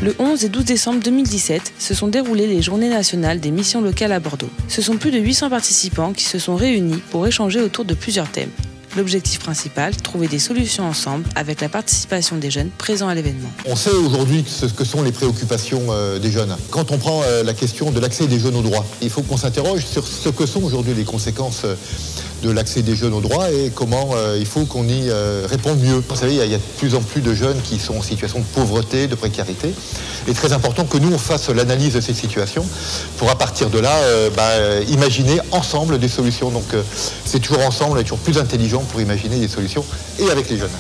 Le 11 et 12 décembre 2017 se sont déroulées les Journées nationales des missions locales à Bordeaux. Ce sont plus de 800 participants qui se sont réunis pour échanger autour de plusieurs thèmes. L'objectif principal, trouver des solutions ensemble avec la participation des jeunes présents à l'événement. On sait aujourd'hui ce que sont les préoccupations des jeunes. Quand on prend la question de l'accès des jeunes aux droits, il faut qu'on s'interroge sur ce que sont aujourd'hui les conséquences de l'accès des jeunes aux droits et comment il faut qu'on y réponde mieux. Vous savez, il y a de plus en plus de jeunes qui sont en situation de pauvreté, de précarité. Il est très important que nous, on fasse l'analyse de ces situations pour, à partir de là, imaginer ensemble des solutions. Donc, c'est toujours ensemble, on est toujours plus intelligent pour imaginer des solutions et avec les jeunes.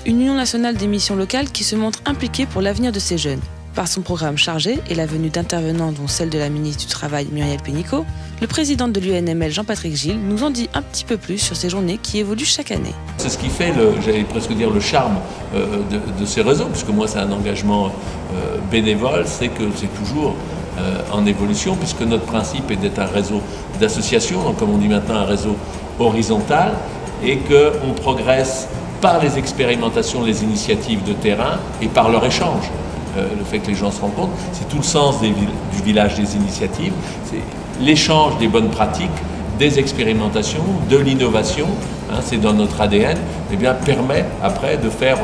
Une union nationale des missions locales qui se montre impliquée pour l'avenir de ces jeunes. Par son programme chargé et la venue d'intervenants dont celle de la ministre du Travail Muriel Pénicaud, le président de l'UNML Jean-Patrick Gilles nous en dit un petit peu plus sur ces journées qui évoluent chaque année. C'est ce qui fait, j'allais presque dire, le charme de ces réseaux, puisque moi c'est un engagement bénévole, c'est que c'est toujours en évolution, puisque notre principe est d'être un réseau d'associations, donc comme on dit maintenant un réseau horizontal, et qu'on progresse par les expérimentations, les initiatives de terrain et par leur échange. Le fait que les gens se rencontrent, c'est tout le sens du village des initiatives, c'est l'échange des bonnes pratiques, des expérimentations, de l'innovation, c'est dans notre ADN, et bien permet après de faire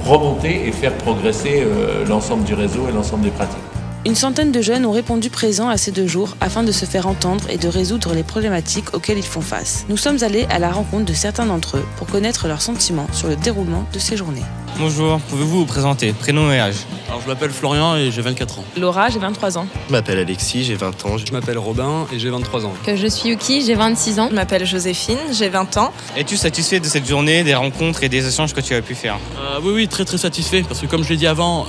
remonter et faire progresser l'ensemble du réseau et l'ensemble des pratiques. Une centaine de jeunes ont répondu présents à ces 2 jours afin de se faire entendre et de résoudre les problématiques auxquelles ils font face. Nous sommes allés à la rencontre de certains d'entre eux pour connaître leurs sentiments sur le déroulement de ces journées. Bonjour, pouvez-vous vous présenter, prénom et âge? Alors je m'appelle Florian et j'ai 24 ans. Laura, j'ai 23 ans. Je m'appelle Alexis, j'ai 20 ans. Je m'appelle Robin et j'ai 23 ans. Je suis Yuki, j'ai 26 ans. Je m'appelle Joséphine, j'ai 20 ans. Es-tu satisfait de cette journée, des rencontres et des échanges que tu as pu faire? Oui, très satisfait. Parce que comme je l'ai dit avant,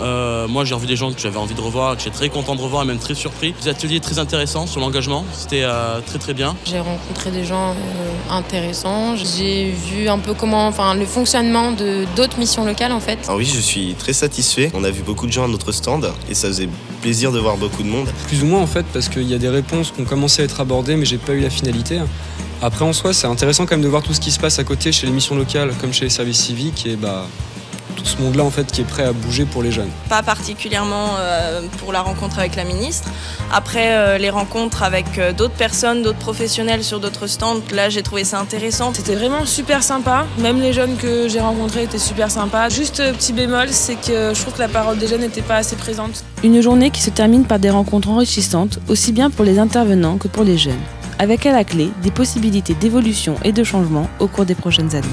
moi j'ai revu des gens que j'avais envie de revoir, que j'étais très content de revoir et même très surpris. Des ateliers très intéressants sur l'engagement, c'était très bien. J'ai rencontré des gens intéressants. J'ai vu un peu le fonctionnement d'autres missions locales en fait. Ah oui, je suis très satisfait. On a vu beaucoup de gens à notre stand et ça faisait plaisir de voir beaucoup de monde. Plus ou moins en fait, parce qu'il y a des réponses qui ont commencé à être abordées mais j'ai pas eu la finalité. Après en soi, c'est intéressant quand même de voir tout ce qui se passe à côté chez les missions locales comme chez les services civiques et tout ce monde-là en fait qui est prêt à bouger pour les jeunes. Pas particulièrement pour la rencontre avec la ministre. Après les rencontres avec d'autres personnes, d'autres professionnels sur d'autres stands, là j'ai trouvé ça intéressant. C'était vraiment super sympa, même les jeunes que j'ai rencontrés étaient super sympas. Juste petit bémol, c'est que je trouve que la parole des jeunes n'était pas assez présente. Une journée qui se termine par des rencontres enrichissantes, aussi bien pour les intervenants que pour les jeunes, avec à la clé des possibilités d'évolution et de changement au cours des prochaines années.